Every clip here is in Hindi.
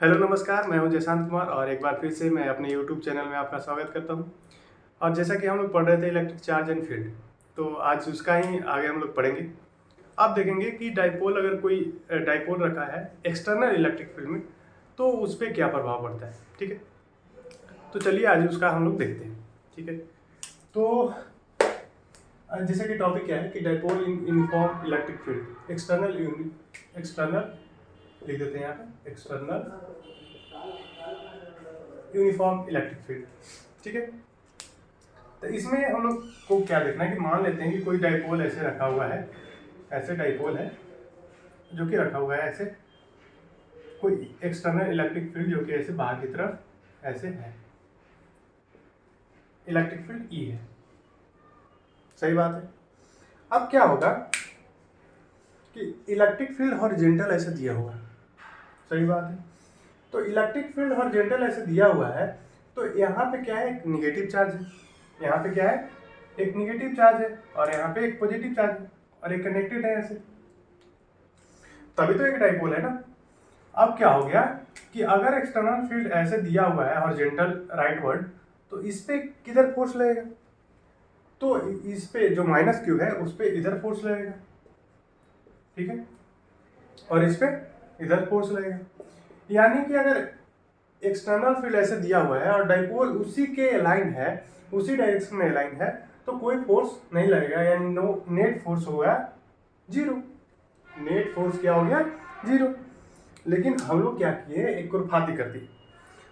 हेलो नमस्कार, मैं हूं जयशांत कुमार और एक बार फिर से मैं अपने यूट्यूब चैनल में आपका स्वागत करता हूं। और जैसा कि हम लोग पढ़ रहे थे इलेक्ट्रिक चार्ज एंड फील्ड, तो आज उसका ही आगे हम लोग पढ़ेंगे। आप देखेंगे कि डाइपोल, अगर कोई डाइपोल रखा है एक्सटर्नल इलेक्ट्रिक फील्ड में, तो उस पर क्या प्रभाव पड़ता है। ठीक है, तो चलिए आज उसका हम लोग देखते हैं। ठीक है, तो जैसे कि टॉपिक क्या है कि dipole in uniform electric field, external लिख देते हैं यहाँ पे, एक्सटर्नल यूनिफॉर्म इलेक्ट्रिक फील्ड। ठीक है, तो इसमें हम लोग को क्या देखना है कि मान लेते हैं कि कोई डाइपोल ऐसे रखा हुआ है, ऐसे डाइपोल है जो कि रखा हुआ है ऐसे, कोई एक्सटर्नल इलेक्ट्रिक फील्ड जो कि ऐसे बाहर की तरफ ऐसे है, इलेक्ट्रिक फील्ड ई है। सही बात है। अब क्या होगा कि इलेक्ट्रिक फील्ड हॉरिजॉन्टल ऐसे दिया हुआ है। सही बात है। तो इलेक्ट्रिक फील्ड हॉरिजॉन्टल ऐसे दिया हुआ है, तो यहाँ पे क्या है, एक निगेटिव चार्ज है, यहाँ पे क्या है, एक निगेटिव चार्ज है, और यहाँ पे एक पॉजिटिव चार्ज है, और एक कनेक्टेड है ऐसे, तभी तो एक डाइपोल है ना। अब क्या हो गया कि अगर एक्सटर्नल फील्ड ऐसे दिया हुआ है हॉरिजॉन्टल राइटवर्ड, तो इस पे किधर फोर्स लगेगा, तो इस पे जो माइनस क्यू है उस पे इधर फोर्स लगेगा। ठीक है, और इस पे इधर फोर्स लगेगा। यानी कि अगर एक्सटर्नल फील्ड ऐसे दिया हुआ है और डाइपोल उसी के अलाइन है, उसी डायरेक्शन में अलाइन है, तो कोई फोर्स नहीं लगेगा, यानी नो नेट फोर्स होगा जीरो। नेट फोर्स क्या हो गया, जीरो। लेकिन हम लोग क्या किए, एक कुरफाती कर दी।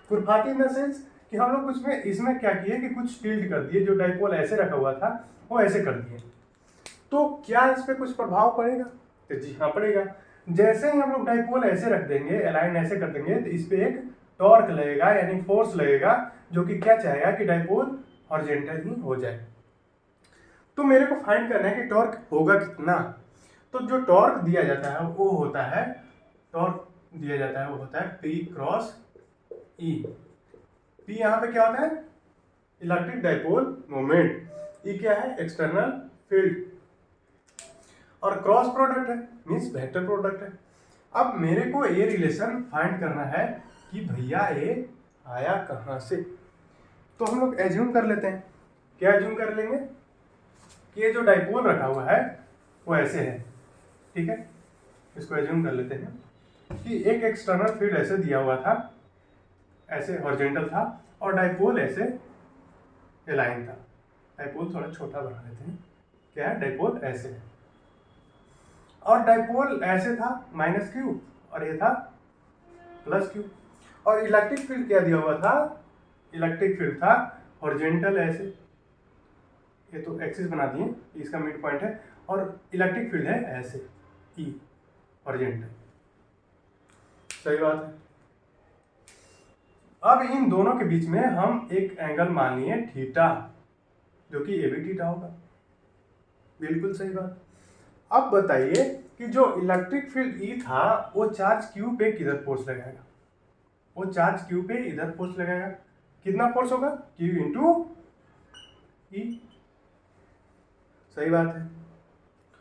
कुरफाती इन द सेंस कि हम लोग उसमें इसमें क्या किए कि कुछ टिल्ट कर दिए, जो डाइपोल ऐसे रखा हुआ था वो ऐसे कर दिए। तो क्या इस पे कुछ प्रभाव पड़ेगा, तो जी हाँ पड़ेगा। जैसे ही हम लोग डाइपोल ऐसे रख देंगे, अलाइन ऐसे कर देंगे, तो इस पे एक टॉर्क लगेगा, यानी फोर्स लगेगा, जो कि क्या चाहेगा कि डाइपोल हॉरिजॉन्टल ही हो जाए। तो मेरे को फाइंड करना है कि टॉर्क होगा कितना। तो जो टॉर्क दिया जाता है वो होता है, टॉर्क दिया जाता है वो होता है P क्रॉस E। P यहाँ पे क्या होता है, इलेक्ट्रिक डाइपोल मोमेंट, E क्या है, एक्सटर्नल फील्ड, और क्रॉस प्रोडक्ट है, मीन्स वेक्टर प्रोडक्ट है। अब मेरे को ये रिलेशन फाइंड करना है कि भैया ये आया कहाँ से। तो हम लोग एज्यूम कर लेते हैं, क्या एज्यूम कर लेंगे कि ये जो डाइपोल रखा हुआ है वो ऐसे है। ठीक है, इसको एज्यूम कर लेते हैं कि एक एक्सटर्नल फील्ड ऐसे दिया हुआ था, ऐसे हॉरिजॉन्टल था, और डाइपोल ऐसे अलाइन था। डाइपोल थोड़ा छोटा बना लेते हैं, क्या है, डाइपोल ऐसे है, और डाइपोल ऐसे था माइनस क्यू, और ये था प्लस क्यू। और इलेक्ट्रिक फील्ड क्या दिया हुआ था, इलेक्ट्रिक फील्ड था हॉरिजॉन्टल ऐसे, ये तो एक्सिस बना दिए, इसका मिड पॉइंट है, और इलेक्ट्रिक फील्ड है ऐसे ई, हॉरिजॉन्टल। सही बात है। अब इन दोनों के बीच में हम एक एंगल मान लिए थीटा, जो कि ए बी थीटा होगा। बिल्कुल सही बात। अब बताइए कि जो इलेक्ट्रिक फील्ड ई था वो चार्ज क्यू पे किधर फोर्स लगाएगा, वो चार्ज क्यू पे इधर फोर्स लगाएगा। कितना फोर्स होगा, क्यू इंटू ई। सही बात है।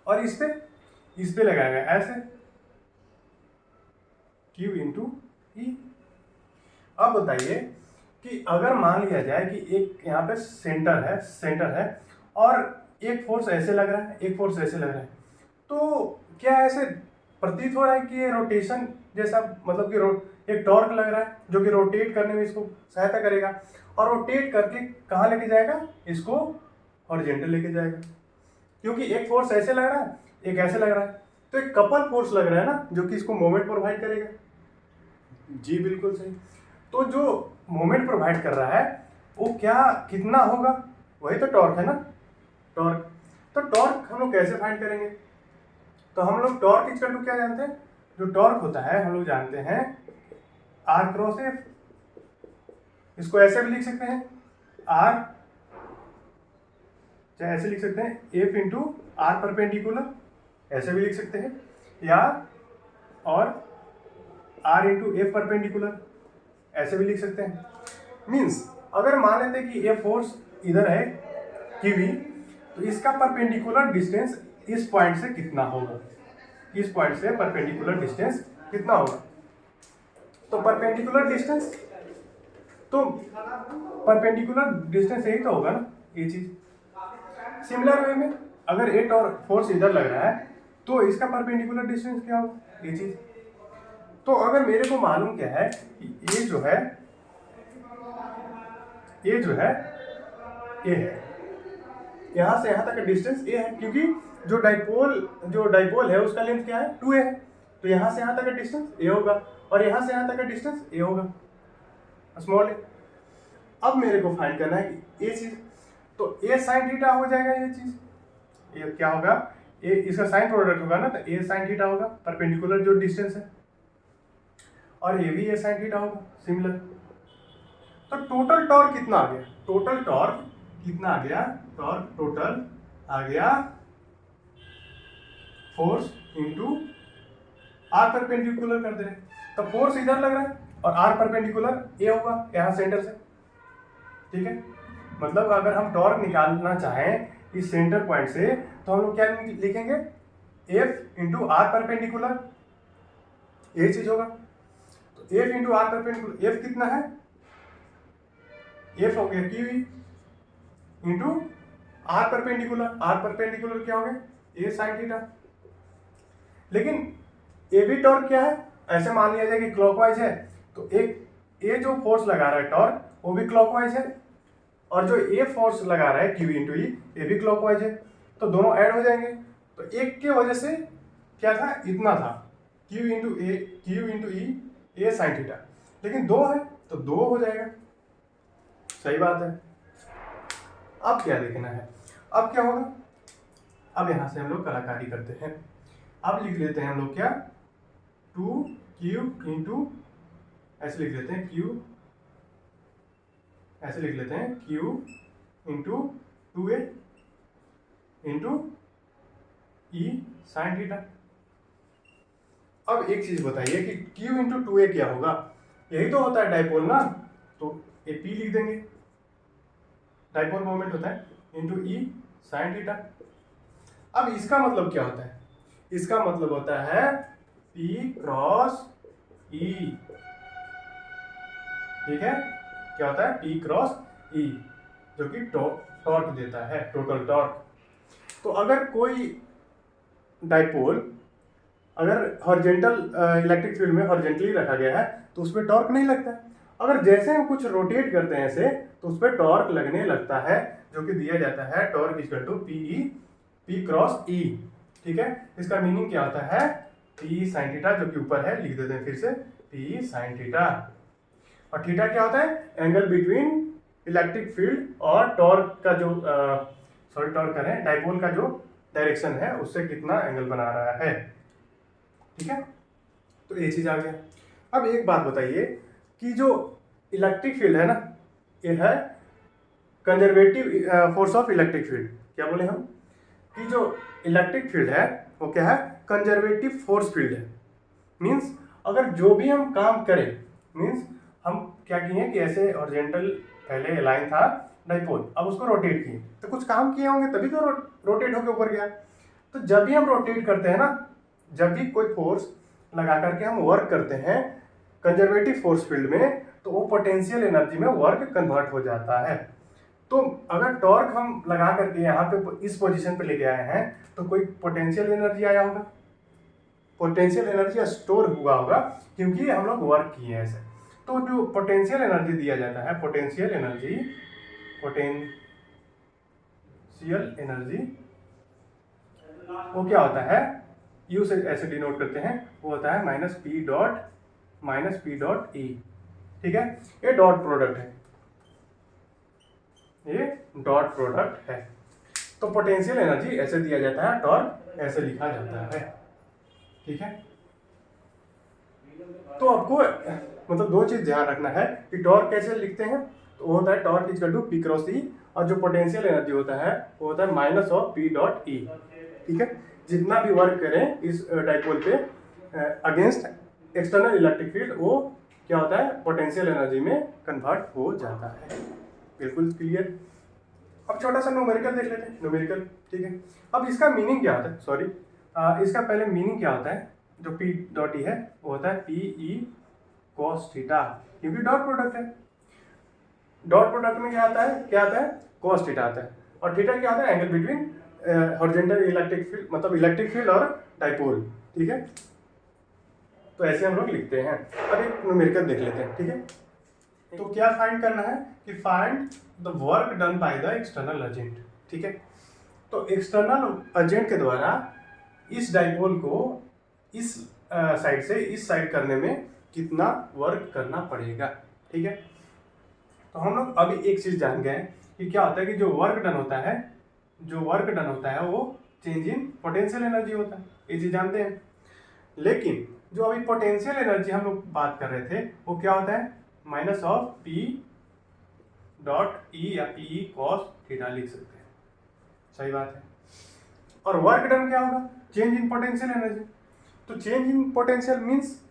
और इस पे लगाएगा ऐसे, क्यू इंटू ई। अब बताइए कि अगर मान लिया जाए कि एक यहाँ पे सेंटर है, और एक फोर्स ऐसे लग रहा है, एक फोर्स ऐसे लग रहा है, तो क्या ऐसे प्रतीत हो रहा है कि ये रोटेशन जैसा, मतलब कि एक टॉर्क लग रहा है जो कि रोटेट करने में इसको सहायता करेगा, और रोटेट करके कहाँ लेके जाएगा, इसको हॉरिजॉन्टल लेके जाएगा। क्योंकि एक फोर्स ऐसे लग रहा है, एक ऐसे लग रहा है, तो एक कपल फोर्स लग रहा है ना, जो कि इसको मोमेंट प्रोवाइड करेगा। जी बिल्कुल सही। तो जो मोमेंट प्रोवाइड कर रहा है वो क्या, कितना होगा, वही तो टॉर्क है ना, टॉर्क। तो टॉर्क हम लोग कैसे फाइंड करेंगे, तो हम लोग टॉर्क इक्वल टू क्या जानते हैं, जो टॉर्क होता है हम लोग जानते हैं आर क्रॉस एफ। इसको ऐसे भी लिख सकते हैं, आर, चाहे ऐसे लिख सकते हैं एफ इंटू आर परपेंडिकुलर, ऐसे भी लिख सकते हैं, या और आर इंटू एफ परपेंडिकुलर, ऐसे भी लिख सकते हैं। मीन्स अगर मान लेते हैं कि ये फोर्स इधर है क्यू, तो इसका परपेंडिकुलर डिस्टेंस इस पॉइंट से कितना होगा, इस पॉइंट से परपेंडिकुलर डिस्टेंस कितना होगा। तो परपेंडिकुलर डिस्टेंस, तो परपेंडिकुलर डिस्टेंस यही तो होगा ना, ये चीज। सिमिलर वे में अगर ए टॉर्क फोर्स इधर लग रहा है तो इसका परपेंडिकुलर डिस्टेंस क्या होगा, ये चीज। तो अगर मेरे को मालूम क्या है कि ये जो है ए है, यहाँ से यहाँ तक का डिस्टेंस ए है, क्योंकि जो डाइपोल है उसका लेंथ क्या है, 2a है। तो यहाँ से यहाँ तक का डिस्टेंस ए होगा और यहाँ से यहाँ तक का डिस्टेंस ए होगा, स्मॉल ए। अब मेरे को फाइंड करना है कि ये चीज, तो ए साइन थीटा हो जाएगा ये चीज। ये क्या होगा, ए इसका साइन प्रोडक्ट होगा ना, तो ए साइन थीटा होगा परपेंडिकुलर जो डिस्टेंस है, और ये भी ए साइन थीटा होगा सिमिलर। तो टोटल टॉर्क कितना आ गया, टोटल टॉर्क कितना आ गया, टॉर्क टोटल आ गया फोर्स इंटू आर परपेंडिकुलर कर दे रहे, तो फोर्स इधर लग रहा है और आर परपेंडिकुलर ए होगा यहाँ सेंटर से, ठीक है। मतलब अगर हम टॉर्क निकालना चाहें इस सेंटर पॉइंट से तो हम लोग क्या लिखेंगे, एफ इंटू आर परपेंडिकुलर, ये चीज होगा। तो F into R perpendicular, F कितना है, एफ हो गया क्यू इंटू आर परपेंडिकुलर क्या हो गया, ए साइन थीटा। लेकिन ए भी टॉर्क क्या है, ऐसे मान लिया जाए कि क्लॉकवाइज है, तो एक ए जो फोर्स लगा रहा है टॉर्क वो भी क्लॉकवाइज है, और जो ए फोर्स लगा रहा है क्यू इंटू ई ये भी क्लॉकवाइज है, तो दोनों ऐड हो जाएंगे। तो एक के वजह से क्या था, इतना था क्यू इंटू ई ए साइन थीटा, लेकिन दो है तो दो हो जाएगा, सही बात है। अब क्या देखना है, अब क्या होगा, अब यहां से हम लोग कलाकारी करते हैं। अब लिख लेते हैं हम लोग क्या, 2q इंटू, ऐसे लिख लेते हैं q, ऐसे लिख लेते हैं q इंटू 2a इंटू ई साइन थीटा। अब एक चीज बताइए कि q इंटू 2a क्या होगा, यही तो होता है डाइपोल ना, तो ए पी लिख देंगे, डाइपोल मोमेंट होता है, इंटू ई साइन थीटा। अब इसका मतलब क्या होता है, इसका मतलब होता है P क्रॉस E, ठीक है, क्या होता है P क्रॉस E, जो कि टॉर्क देता है, टोटल टॉर्क। तो अगर कोई डाइपोल अगर हॉरिजॉन्टल इलेक्ट्रिक फील्ड में हॉरिजॉन्टली रखा गया है तो उसमें टॉर्क नहीं लगता है, अगर जैसे हम कुछ रोटेट करते हैं ऐसे तो उस पर टॉर्क लगने लगता है, जो कि दिया जाता है torque equal to P cross E, ठीक है। इसका मीनिंग क्या होता है, पी साइन थीटा, जो कि ऊपर है लिख देते हैं फिर से, पी साइन थीटा। और थीटा क्या होता है, एंगल बिटवीन इलेक्ट्रिक फील्ड और टॉर्क का जो टॉर्क करें डाइपोल का जो डायरेक्शन है उससे कितना एंगल बना रहा है, ठीक है। तो ये चीज आ गया। अब एक बात बताइए कि जो इलेक्ट्रिक फील्ड है ना, ये है conservative force of electric field, क्या बोले हम कि जो इलेक्ट्रिक फील्ड है वो क्या है, कंजर्वेटिव फोर्स फील्ड है। मींस अगर जो भी हम काम करें, मींस हम क्या किए कि ऐसे हॉरिजॉन्टल पहले लाइन था डाइपोल, अब उसको रोटेट किए, तो कुछ काम किए होंगे तभी तो रोटेट होकर ऊपर गया। तो जब भी हम रोटेट करते हैं ना, जब भी कोई फोर्स लगा करके हम वर्क करते हैं कंजर्वेटिव फोर्स फील्ड में, तो वो पोटेंशियल एनर्जी में वर्क कन्वर्ट हो जाता है। तो अगर टॉर्क हम लगा करके यहाँ पे इस पोजीशन पे लेके आए हैं तो कोई पोटेंशियल एनर्जी आया होगा, पोटेंशियल एनर्जी स्टोर हुआ होगा क्योंकि हम लोग वर्क किए हैं ऐसे। तो जो पोटेंशियल एनर्जी दिया जाता है, पोटेंशियल एनर्जी वो क्या होता है, यू से ऐसे डिनोट करते हैं, वो होता है माइनस पी डॉट ई, ठीक है। ये डॉट प्रोडक्ट है, ये डॉट प्रोडक्ट है। तो पोटेंशियल एनर्जी ऐसे दिया जाता है, टॉर्क ऐसे लिखा जाता है, ठीक है। तो आपको मतलब दो चीज ध्यान रखना है कि टॉर्क कैसे लिखते हैं, तो वो होता है torque equal to P cross E, और जो पोटेंशियल एनर्जी होता है वो होता है minus of P dot E, ठीक है। जितना भी वर्क करें इस डाइपोल पे अगेंस्ट एक्सटर्नल इलेक्ट्रिक फील्ड, वो क्या होता है पोटेंशियल एनर्जी में कन्वर्ट हो जाता है, बिल्कुल क्लियर। अब छोटा सा न्यूमेरिकल देख लेते हैं, न्यूमेरिकल, ठीक है। अब इसका मीनिंग क्या होता है, इसका पहले मीनिंग क्या होता है, जो पी डॉट ई है वो होता है पी ई कॉस थीटा, क्योंकि डॉट प्रोडक्ट है। डॉट प्रोडक्ट में क्या आता है कॉस थीटा आता है, और थीटा क्या आता है, angle between horizontal electric field, मतलब इलेक्ट्रिक फील्ड और डाइपोल। ठीक है, तो ऐसे हम लोग लिखते हैं। अब एक न्यूमेरिकल देख लेते हैं। ठीक है, तो क्या फाइंड करना है कि find the work done by the external agent. ठीक है, तो एक्सटर्नल एजेंट के द्वारा इस डाइपोल को इस साइड से इस साइड करने में कितना वर्क करना पड़ेगा। ठीक है, तो हम लोग अभी एक चीज जान गए कि क्या होता है कि जो वर्क डन होता है वो चेंज इन पोटेंशियल एनर्जी होता है, ये चीज जानते हैं। लेकिन जो अभी पोटेंशियल एनर्जी हम लोग बात कर रहे थे वो क्या होता है, माइनस ऑफ पी डॉट ई या पी कॉस थीटा लिख सकते हैं। सही बात है। और वर्क डन क्या होगा, चेंज इन पोटेंशियल एनर्जी। तो change in potential means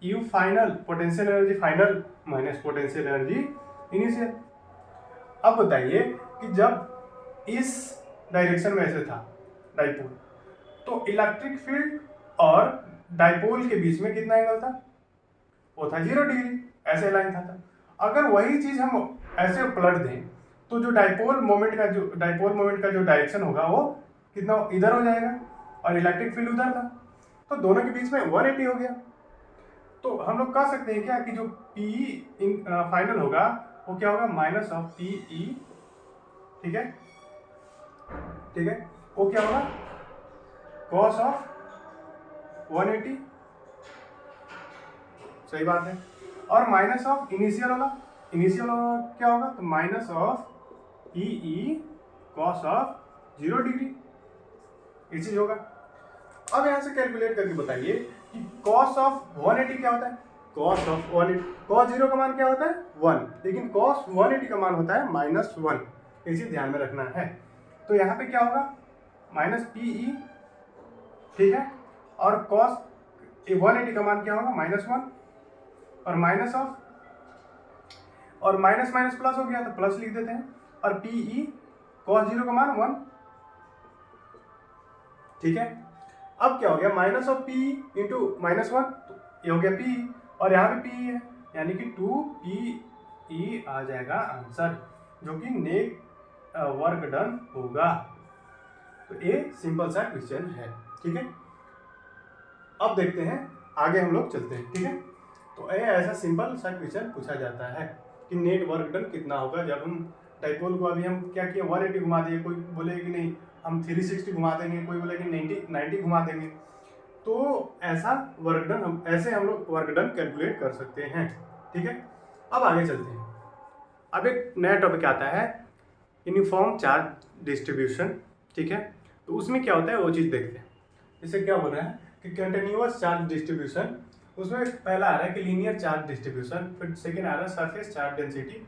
you final potential energy final minus potential energy initial. अब बताइए कि जब इस डायरेक्शन में ऐसे था डाइपोल, तो इलेक्ट्रिक फील्ड और डाइपोल के बीच में कितना एंगल था, वो था 0 डिग्री, ऐसे लाइन था। अगर वही चीज हम ऐसे पलट दें तो जो डाइपोल मोमेंट का जो डायरेक्शन होगा वो कितना इधर हो जाएगा और इलेक्ट्रिक फील्ड उधर था, तो दोनों के बीच में 180 हो गया। तो हम लोग कह सकते हैं क्या कि जो पी फाइनल होगा वो क्या होगा, माइनस ऑफ पी ई। ठीक है, वो क्या होगा, कॉस ऑफ 180। सही बात है। और माइनस ऑफ इनिशियल वाला क्या होगा, तो minus of P E cos of 0 degree, ये चीज होगा। अब यहां से कैलकुलेट करके बताइए कि कॉस ऑफ 180 क्या होता है, कॉस ऑफ 180, कॉस 0 का मान क्या होता है 1, लेकिन कॉस 180 का मान होता है -1, ये चीज ध्यान में रखना है। तो यहाँ पे क्या होगा, माइनस पी ई। ठीक है, और कॉस 180 का मान क्या होगा, -1, और माइनस ऑफ, और माइनस माइनस प्लस हो गया तो प्लस लिख देते हैं, और पी ई कॉस 0 का मान 1। ठीक है, अब क्या हो गया, माइनस ऑफ पी इंटू -1, तो ये हो गया पी, और यहाँ पे पी है यानी कि 2 पी ई आ जाएगा आंसर, जो कि नेट वर्क डन होगा। तो ये सिंपल सा क्वेश्चन है। ठीक है, अब देखते हैं आगे हम लोग चलते हैं। ठीक है, तो ये ऐसा सिंपल सा क्वेश्चन पूछा जाता है कि नेट वर्क डन कितना होगा जब हम डाइपोल को, अभी हम क्या किया 180 घुमा दिए, कोई बोले कि नहीं हम 360 घुमा देंगे, कोई बोले कि 90 घुमा देंगे। तो ऐसा वर्क डन हम लोग वर्क डन कैलकुलेट कर सकते हैं। ठीक है, अब आगे चलते हैं। अब एक नया टॉपिक आता है यूनिफॉर्म चार्ज डिस्ट्रीब्यूशन। ठीक है, तो उसमें क्या होता है वो चीज़ देखते हैं। जैसे क्या बोल रहे हैं कि कंटिन्यूअस चार्ज डिस्ट्रीब्यूशन, उसमें पहला आ रहा है कि लीनियर चार्ज डिस्ट्रीब्यूशन, फिर सेकेंड आ रहा है surface charge density,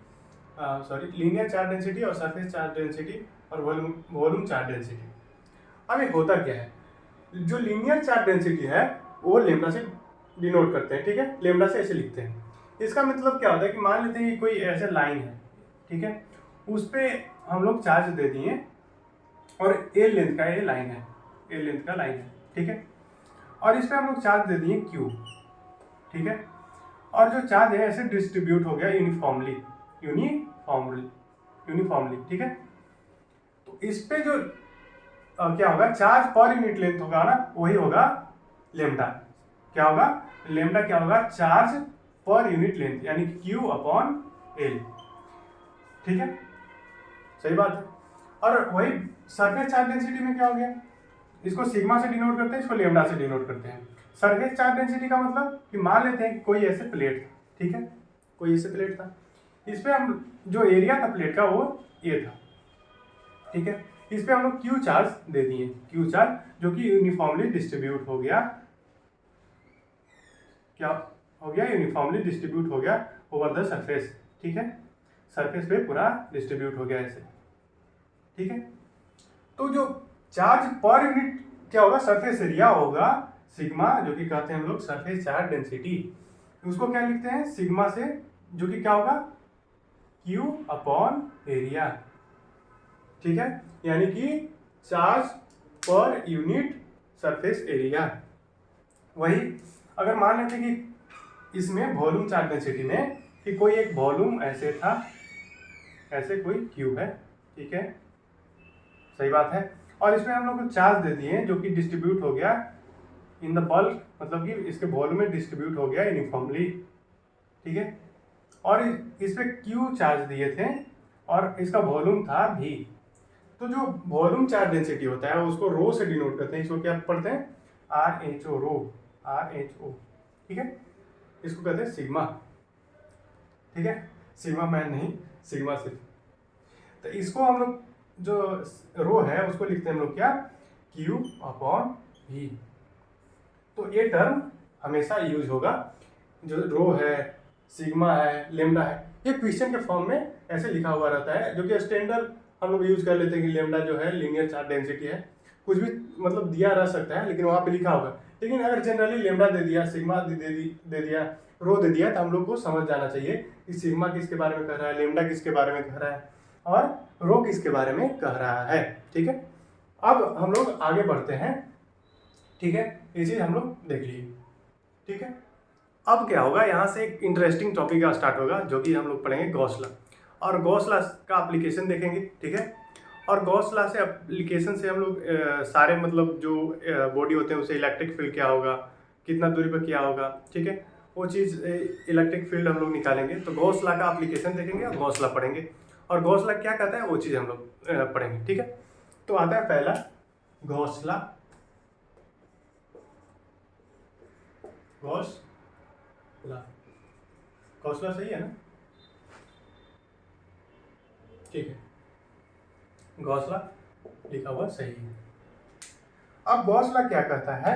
linear charge density और सरफेस चार्ज डेंसिटी और वॉल्यूम चार्ज डेंसिटी। अब ये होता क्या है, जो लीनियर चार्ज डेंसिटी है वो लेमडा से डिनोट करते हैं। ठीक है, लेमडा से ऐसे लिखते हैं। इसका मतलब क्या होता है कि मान लेते हैं कि कोई ऐसे लाइन है, ठीक है, उस पर हम लोग चार्ज दे दिए और ए लेंथ का ये लाइन है, ए लेंथ का लाइन है। ठीक है, और इस पर हम लोग चार्ज दे दिए क्यू। ठीक है, और जो चार्ज है ऐसे डिस्ट्रीब्यूट हो गया यूनिफॉर्मली। ठीक है, तो इस पे जो क्या होगा, चार्ज पर यूनिट लेंथ होगा ना, वही होगा लेमडा। क्या होगा, लेमडा क्या होगा, चार्ज पर यूनिट लेंथ, यानी Q अपॉन L। ठीक है, सही बात है। और वही सरफेस चार्ज डेंसिटी में क्या हो गया, इसको सिग्मा से डिनोट करते हैं, इसको लेमडा से डिनोट करते हैं। सरफेस चार्ज डेंसिटी का मतलब कि मान लेते हैं कोई ऐसे प्लेट था, ठीक है, कोई ऐसे प्लेट था, इस पे हम जो एरिया था प्लेट का वो ये था। ठीक है, इस पे हम लोग क्यू चार्ज दे दिए, क्यू चार्ज जो कि यूनिफॉर्मली डिस्ट्रीब्यूट हो गया। क्या हो गया, यूनिफॉर्मली डिस्ट्रीब्यूट हो गया ओवर द सरफेस। ठीक है, सरफेस पे पूरा डिस्ट्रीब्यूट हो गया ऐसे। ठीक है, तो जो चार्ज पर यूनिट क्या होगा, सरफेस एरिया होगा सिग्मा, जो कि कहते हैं हम लोग सरफेस चार्ज डेंसिटी। उसको क्या लिखते हैं, सिग्मा से, जो कि क्या होगा क्यू अपॉन एरिया। ठीक है, यानी कि charge per unit surface area. वही अगर मान लेते कि इसमें वॉल्यूम चार्ज डेंसिटी में कि कोई एक वॉल्यूम ऐसे था, ऐसे कोई क्यूब है, ठीक है, सही बात है, और इसमें हम लोग को चार्ज दे दिए जो कि डिस्ट्रीब्यूट हो गया इन द बल्क, मतलब कि इसके वॉल्यूम में डिस्ट्रीब्यूट हो गया यूनिफॉर्मली, ठीक है, और इस पे क्यू चार्ज दिए थे और इसका वॉल्यूम था भी। तो जो वॉल्यूम चार्ज डेंसिटी होता है उसको रो से डिनोट करते हैं, इसको क्या पढ़ते हैं, RHO, रो, RHO, ठीक है, इसको कहते हैं सिग्मा, ठीक है, सिग्मा मैन नहीं, सिग्मा सिर्फ। तो इसको हम लोग जो रो है उसको लिखते हैं हम लोग क्या, Q अपॉन V। तो ये टर्म हमेशा यूज होगा, जो रो है, सिग्मा है, लेमडा है, ये क्वेश्चन के फॉर्म में ऐसे लिखा हुआ रहता है, जो कि स्टैंडर्ड हम लोग यूज कर लेते हैं कि लेमडा जो है लीनियर चार्ज डेंसिटी है, कुछ भी मतलब दिया रह सकता है लेकिन वहाँ पे लिखा होगा। लेकिन अगर जनरली लेमडा दे दिया, सिग्मा दे दिया, रो दे दिया, तो हम लोग को समझ जाना चाहिए कि सिग्मा किसके बारे में कह रहा है, लेमडा किसके बारे में कह रहा है और रो किसके बारे में कह रहा है, ठीक है। अब हम लोग आगे बढ़ते हैं, ठीक है, ये चीज़ हम लोग देख लिए, ठीक है। अब क्या होगा, यहाँ से एक इंटरेस्टिंग टॉपिक का स्टार्ट होगा जो कि हम लोग पढ़ेंगे गॉस लॉ, और गॉस लॉ का एप्लीकेशन देखेंगे, ठीक है। और गॉस लॉ से एप्लीकेशन से हम लोग सारे मतलब जो बॉडी होते हैं उसे इलेक्ट्रिक फील्ड क्या होगा, कितना दूरी पर क्या होगा, ठीक है, वो चीज़ इलेक्ट्रिक फील्ड हम लोग निकालेंगे। तो गॉस लॉ का एप्लीकेशन देखेंगे और गॉस लॉ पढ़ेंगे, और गॉस लॉ क्या कहता है वो चीज़ हम लोग पढ़ेंगे, ठीक है। तो आता है पहला Gauss law, Gauss law, Gauss law सही है ना, ठीक है, गॉस लॉ लिखा हुआ सही है। अब गॉस लॉ क्या कहता है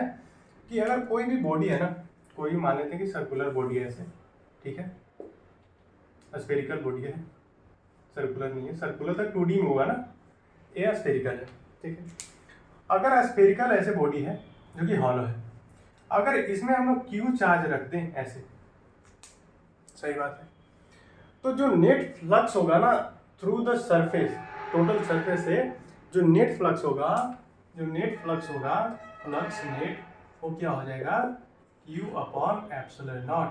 कि अगर कोई भी बॉडी है ना, कोई मान लेते हैं कि सर्कुलर बॉडी है ऐसे, ठीक है, स्फेरिकल बॉडी है, सर्कुलर नहीं है, सर्कुलर तक 2D में होगा ना, ये स्फेरिकल है, ठीक है। अगर स्फेरिकल ऐसे बॉडी है जो कि हॉलो है, अगर इसमें हम लोग क्यू चार्ज रख दें ऐसे, सही बात है, तो जो नेट फ्लक्स होगा ना through the surface, total surface से जो नेट फ्लक्स होगा, फ्लक्स नेट, वो क्या हो जाएगा, Q अपॉन एप्सिलॉन नॉट।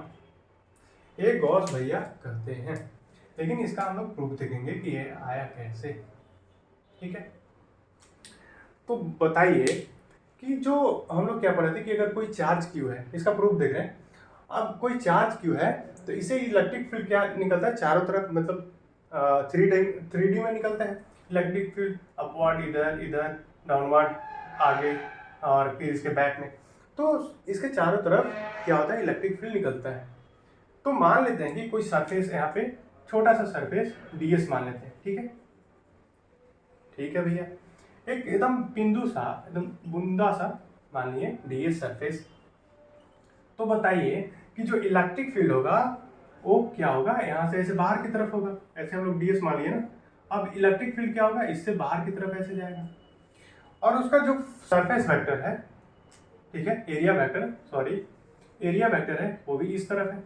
ये गॉस भैया कहते हैं, लेकिन इसका हम लोग प्रूफ देखेंगे कि ये आया कैसे, ठीक है। तो बताइए कि जो हम लोग क्या पढ़े थे कि अगर कोई चार्ज Q है, इसका प्रूफ देख रहे हैं। अब कोई चार्ज Q है तो इसे इलेक्ट्रिक फील्ड क्या निकलता है, चारों तरफ मतलब 3D में निकलता है इलेक्ट्रिक फील्ड, अपवर्ड, इधर इधर, डाउनवर्ड, आगे, और फिर इसके बैक में, तो इसके चारों तरफ क्या होता है, इलेक्ट्रिक फील्ड निकलता है। तो मान लेते हैं कि कोई सरफेस यहाँ पे छोटा सा सरफेस ds मान लेते हैं, ठीक है, ठीक है भैया, एक एकदम बिंदु सा, एकदम बूंदा सा मान लिए ds सरफेस। तो बताइए कि जो इलेक्ट्रिक फील्ड होगा वो क्या होगा, यहाँ से ऐसे बाहर की तरफ होगा, ऐसे हम लोग ds मान लिए ना। अब इलेक्ट्रिक फील्ड क्या होगा, इससे बाहर की तरफ ऐसे जाएगा, और उसका जो सरफेस वेक्टर है, ठीक है, एरिया वेक्टर है वो भी इस तरफ है,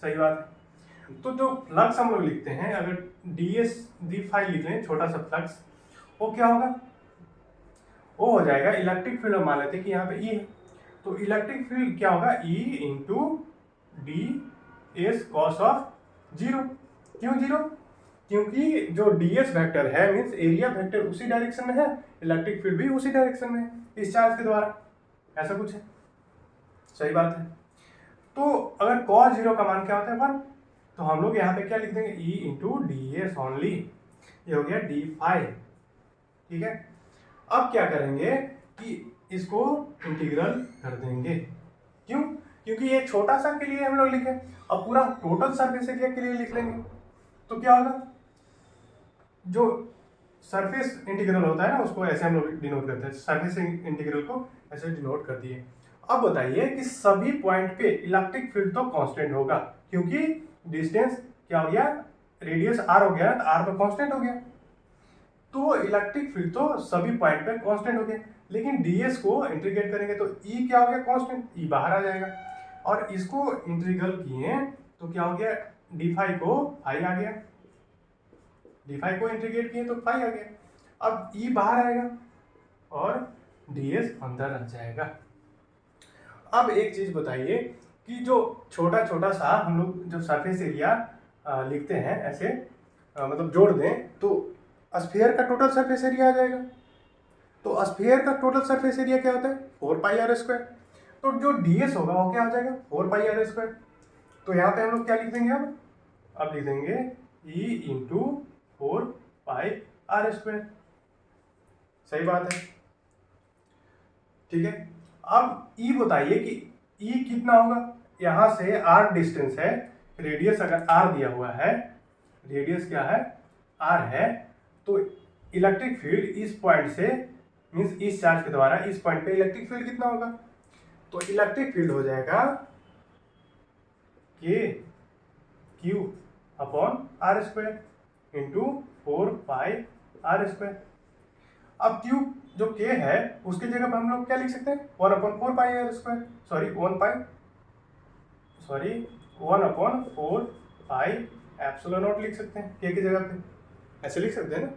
सही बात है। तो जो फ्लक्स हम लोग लिखते हैं, अगर ds d लिख लें, छोटा सा फ्लक्स, वो क्या होगा, वो हो जाएगा इलेक्ट्रिक फील्ड, मान लेते हैं कि यहाँ पे E है, तो इलेक्ट्रिक फील्ड क्या होगा, E into ds cos of zero. क्यों जीरो, क्योंकि जो ds वेक्टर है मीन्स एरिया वेक्टर उसी डायरेक्शन में है, इलेक्ट्रिक फील्ड भी उसी डायरेक्शन में है इस चार्ज के द्वारा, ऐसा कुछ है, सही बात है। तो अगर cos जीरो का मान क्या होता है 1, तो हम लोग यहाँ पे क्या लिख देंगे, E इंटू ds ओनली, ये हो गया d फाई, ठीक है। अब क्या करेंगे कि इसको इंटीग्रल कर देंगे, क्यों, क्योंकि ये छोटा सा के लिए हम लोग लिखे, अब पूरा टोटल सरफेस एरिया के लिए लिख लेंगे, तो क्या होगा, जो सरफेस इंटीग्रल होता है ना उसको ऐसे हम लोग डिनोट करते हैं, सरफेस इंटीग्रल को ऐसे डिनोट कर दिए। अब बताइए कि सभी पॉइंट पे इलेक्ट्रिक फील्ड तो कांस्टेंट होगा, क्योंकि डिस्टेंस क्या हो गया, रेडियस r हो गया, तो r तो कांस्टेंट हो गया, तो इलेक्ट्रिक फील्ड तो सभी पॉइंट पे कांस्टेंट हो गया। लेकिन ds को इंटीग्रेट करेंगे तो E क्या हो गया, कांस्टेंट, E बाहर आ जाएगा, और इसको इंटीग्रल किए तो क्या हो गया, d फाई को फाई आ गया, d फाई को इंटीग्रेट किए तो फाई आ गया। अब E बाहर आएगा और ds अंदर आ जाएगा। अब एक चीज बताइए कि जो छोटा छोटा सा हम लोग जब सरफेस एरिया लिखते हैं ऐसे मतलब जोड़ दें तो स्फीयर का टोटल सरफेस एरिया आ जाएगा। तो स्फीयर का टोटल सरफेस एरिया क्या होता है 4πr²। तो जो ds होगा वो क्या हो जाएगा 4πr²। तो यहाँ पे हम लोग क्या लिख देंगे अब लिख देंगे E इंटू 4πr²। सही बात है, ठीक है। अब E बताइए कि E कितना होगा। यहाँ से r डिस्टेंस है, रेडियस अगर r दिया हुआ है, रेडियस क्या है r है, तो इलेक्ट्रिक फील्ड इस पॉइंट से मीन्स इस चार्ज के द्वारा इस पॉइंट पे इलेक्ट्रिक फील्ड कितना होगा। तो इलेक्ट्रिक फील्ड हो जाएगा k q upon r² into 4πr²। अब q जो k है उसके जगह पर हम लोग क्या लिख सकते हैं 1/4πr², सॉरी 1/4πε0 लिख सकते हैं k की जगह पे, ऐसे लिख सकते हैं ना।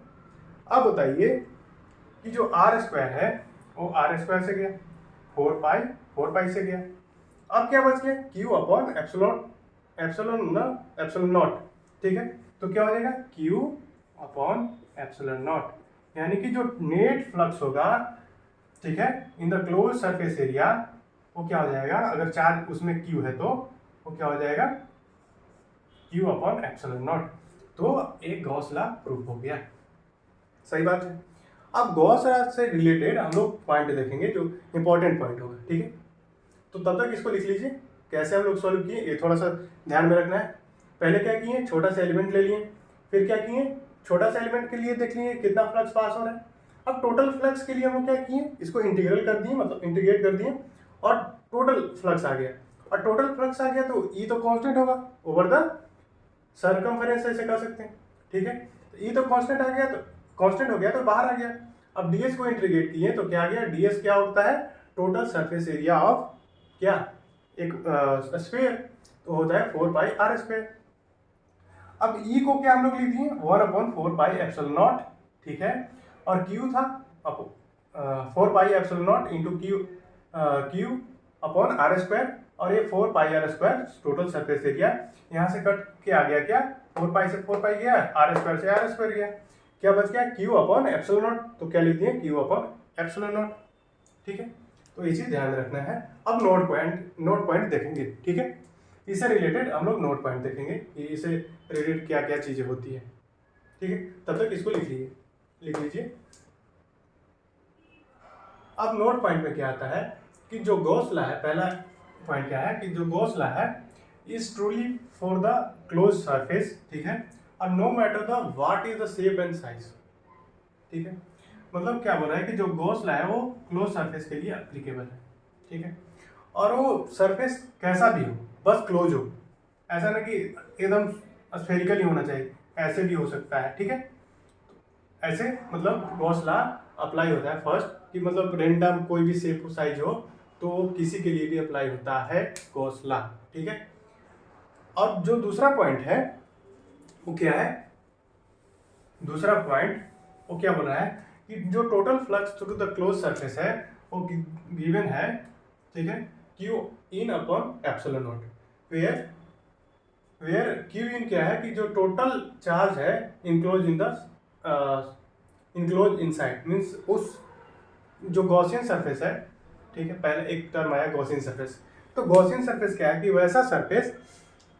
अब बताइए कि जो r² है वो r² से गया, 4π से गया। अब क्या बच गया q अपॉन एप्सिलॉन नॉट, ठीक है। तो क्या हो जाएगा q अपॉन एप्सिलॉन नॉट, यानी कि जो नेट फ्लक्स होगा, ठीक है, in the close surface area, वो क्या हो जाएगा अगर चार्ज उसमें q है तो वो क्या हो जाएगा q अपॉन एप्सिलॉन नॉट। तो एक गॉस लॉ प्रूफ हो गया। सही बात है। अब गॉस लॉ से रिलेटेड हम लोग पॉइंट देखेंगे जो इंपॉर्टेंट पॉइंट होगा, ठीक है। तो तब तक इसको लिख लीजिए कैसे हम लोग सॉल्व किए, ये थोड़ा सा ध्यान में रखना है। पहले क्या किए छोटा सा एलिमेंट ले लिए, फिर क्या किए छोटा सा एलिमेंट के लिए देख लिए कितना फ्लक्स पास हो रहा है। अब टोटल फ्लक्स के लिए हम क्या किए इसको इंटीग्रल कर दिए, मतलब इंटीग्रेट कर दिए और टोटल फ्लक्स आ गया। और टोटल फ्लक्स आ गया तो ई तो कांस्टेंट होगा ओवर द सर्कमफेरेंस, ऐसे कर सकते हैं, ठीक है। तो ई तो कांस्टेंट आ गया, तो कांस्टेंट हो गया तो बाहर आ गया। अब डीएस को इंटीग्रेट किए तो क्या आ गया, डीएस क्या होता है टोटल सरफेस एरिया ऑफ क्या एक स्फीयर, तो होता है 4πr²। अब ई को क्या हम लोग लिख दिए 1/4πε0, ठीक है। और क्यू था 4πε0 इंटू क्यू अपॉन r², और ये 4πr² टोटल सरफेस एरिया। यहाँ से कट के आ गया क्या 4π से 4π गया, r² से r² गया, क्या बच गया q अपॉन एप्सिलॉन नॉट। तो क्या लिख दिए q अपॉन एप्सिलॉन नॉट, ठीक है। तो इसी ध्यान रखना है। अब नोट पॉइंट देखेंगे, ठीक है। इससे रिलेटेड हम लोग नोट पॉइंट देखेंगे कि इससे रिलेटेड क्या क्या चीजें होती है, ठीक है। तब तक इसको लिख लीजिए। अब नोट पॉइंट में क्या आता है कि जो गॉस लॉ है, पहला पॉइंट क्या है कि जो गॉस लॉ है is truly for the close surface, ठीक है। और no matter the what is the shape and size, ठीक है। मतलब क्या बोल रहा है कि जो गॉस लॉ है वो क्लोज सरफेस के लिए एप्लीकेबल है, ठीक है। और वो सरफेस कैसा भी हो बस क्लोज हो, ऐसा ना कि एकदम स्फेरिकल ही होना चाहिए, ऐसे भी हो सकता है, ठीक है। ऐसे मतलब गॉस लॉ अप्लाई होता है फर्स्ट कि मतलब रेंडम कोई भी शेप साइज हो तो किसी के लिए भी अप्लाई होता है गॉस लॉ, ठीक है। और जो दूसरा पॉइंट है वो क्या है, दूसरा पॉइंट वो क्या बोल रहा है कि जो total flux through the close surface है वो गिवन है, ठीक है, Q in upon epsilon not, where Q in क्या है कि जो टोटल चार्ज है इनक्लोज इनसाइड मीन्स उस जो गॉसियन सरफेस है, ठीक है। पहले एक टर्म आया गॉसियन सरफेस, तो गॉसियन सरफेस क्या है कि वैसा सरफेस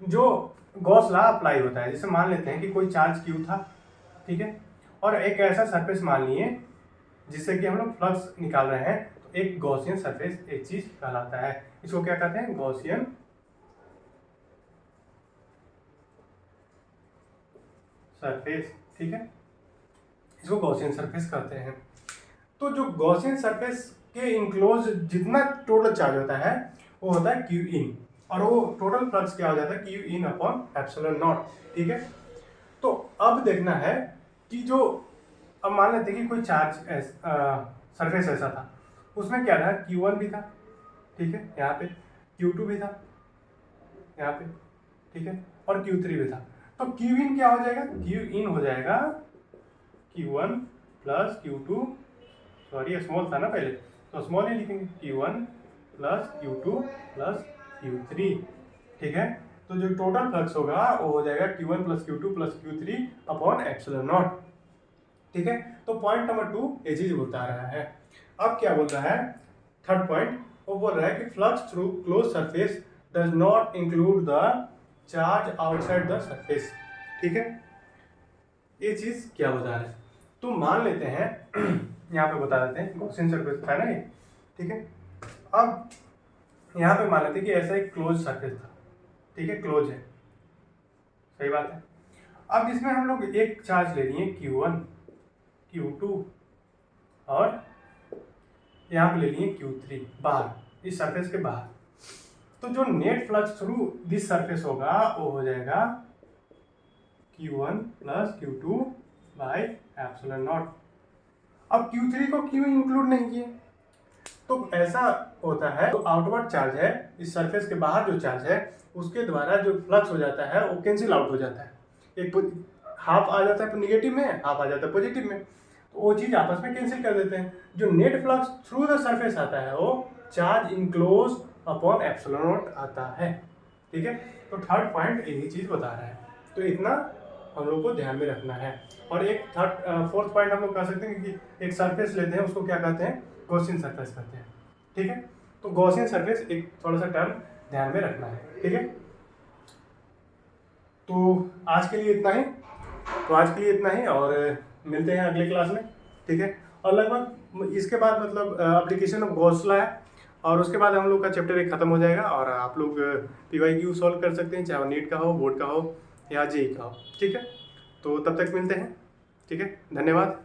जो गॉस लॉ अप्लाई होता है। जैसे मान लेते हैं कि कोई चार्ज क्यू था, ठीक है, और एक ऐसा सरफेस मान लिए जिससे कि हम लोग फ्लक्स निकाल रहे हैं, तो एक गॉसियन सरफेस एक चीज कहलाता है। इसको क्या कहते हैं गॉसियन सरफेस, ठीक है, इसको गॉसियन सरफेस कहते हैं। तो जो गॉसियन सरफेस के इनक्लोज जितना टोटल चार्ज होता है वो होता है क्यू इन, और वो टोटल फ्लक्स क्या हो जाता है Q in upon epsilon not, ठीक है। तो अब देखना है कि जो अब मान लेते हैं कि कोई चार्ज सरफेस ऐसा था, उसमें क्या था Q1 भी था, ठीक है, यहाँ पे Q2 भी था यहाँ पे, ठीक है, और Q3 भी था। तो Q in क्या हो जाएगा, Q in हो जाएगा Q1 plus Q2, sorry small था ना पहले तो स्मॉल ही लिखेंगे, Q1 plus Q2 plus Q3, ठीक है। तो जो टोटल फ्लक्स होगा वो हो जाएगा Q1 plus Q2 plus Q3 upon epsilon not, ठीक है। तो पॉइंट नंबर 2 ये चीज बता रहा है। अब क्या बोल रहा है, थर्ड पॉइंट, वो बोल रहा है कि flux through close surface does not include the charge outside the surface, ठीक है। ये चीज क्या बता रहा है, तो मान लेते हैं यहाँ पे बता देते हैं गॉसियन सरफेस था ना ये, ठीक है। अब यहाँ पे मान लेते हैं कि ऐसा एक क्लोज सरफेस था, ठीक है, क्लोज है, सही बात है। अब इसमें हम लोग एक चार्ज ले लिए Q1, Q2 और यहाँ पे ले लिए Q3 बाहर, इस सरफेस के बाहर। तो जो net flux through this surface होगा वो हो जाएगा Q1 plus Q2 by epsilon not. अब Q3 को क्यों इंक्लूड नहीं किए, तो ऐसा होता है, जो आउटवर्ड चार्ज है इस सरफेस के बाहर जो चार्ज है उसके द्वारा जो फ्लक्स हो जाता है वो कैंसिल आउट हो जाता है, एक हाफ आ जाता है निगेटिव में, हाफ आ जाता है पॉजिटिव में, तो वो चीज आपस में कैंसिल कर देते हैं। जो net flux through the surface आता है वो charge enclose upon epsilon not आता है, ठीक है। तो थर्ड पॉइंट यही चीज बता रहा है, तो इतना हम लोग को ध्यान में रखना है। और एक फोर्थ पॉइंट हम लोग कह सकते हैं कि एक सरफेस लेते हैं उसको क्या कहते हैं, गॉसियन सरफेस कहते हैं, ठीक है। तो गॉसियन सरफेस एक थोड़ा सा टर्म ध्यान में रखना है, ठीक है। तो आज के लिए इतना ही, और मिलते हैं अगले क्लास में, ठीक है। और लगभग इसके बाद मतलब एप्लीकेशन ऑफ गॉस लॉ है, और उसके बाद हम लोग का चैप्टर 1 खत्म हो जाएगा, और आप लोग PYQ सॉल्व कर सकते हैं, चाहे वो नीट का हो, बोर्ड का हो या JEE का हो, ठीक है। तो तब तक मिलते हैं, ठीक है, धन्यवाद।